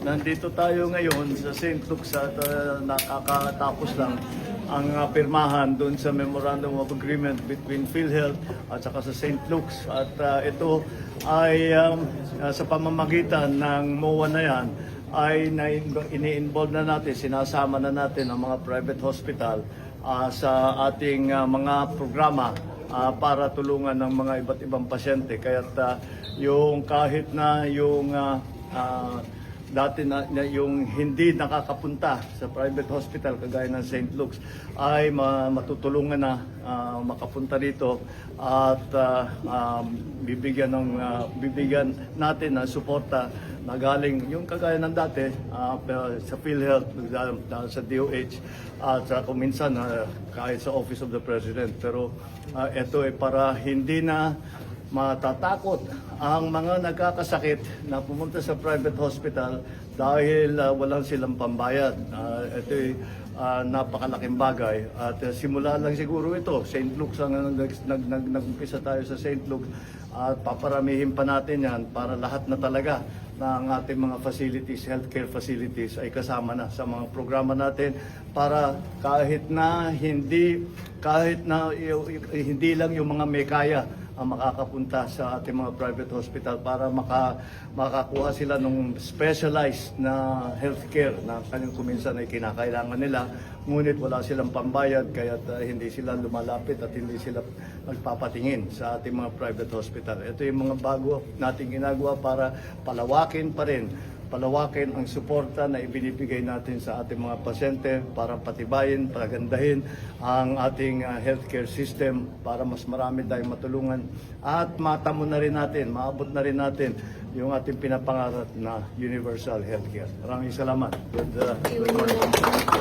nandito tayo ngayon sa St. Luke's at nakakatapos lang ang pirmahan doon sa Memorandum of Agreement between PhilHealth at saka sa St. Luke's. At ito ay sa pamamagitan ng MOA na yan ay ini-involve na natin, sinasama na natin ang mga private hospital sa ating mga programa para tulungan ng mga iba't ibang pasyente. Kaya't yung kahit na yung dati na yung hindi nakakapunta sa private hospital kagaya ng St. Luke's ay matutulungan na makapunta dito at bibigyan natin ng suporta na galing yung kagaya ng dati sa PhilHealth, sa DOH at kung minsan kahit sa Office of the President. Pero ito ay para hindi na matatakot ang mga nagkakasakit na pumunta sa private hospital dahil walang silang pambayad. Ito ay napakalaking bagay at simula lang siguro ito. St. Luke's ang nag-umpisa tayo sa St. Luke's at paparamihin pa natin yan para lahat na talaga ng ating mga facilities, healthcare facilities ay kasama na sa mga programa natin para kahit na hindi lang yung mga may kaya ang makakapunta sa ating mga private hospital para makakuha sila ng specialized na healthcare na kanyang kuminsan ay kinakailangan nila, ngunit wala silang pambayad kaya hindi sila lumalapit at hindi sila magpapatingin sa ating mga private hospital. Ito yung mga bago nating ginagawa para palawakin ang suporta na ibinibigay natin sa ating mga pasyente para patibayin, pagandahin ang ating healthcare system para mas marami tayong matulungan at maabot na rin natin yung ating pinapangarap na universal healthcare. Maraming salamat. Good morning.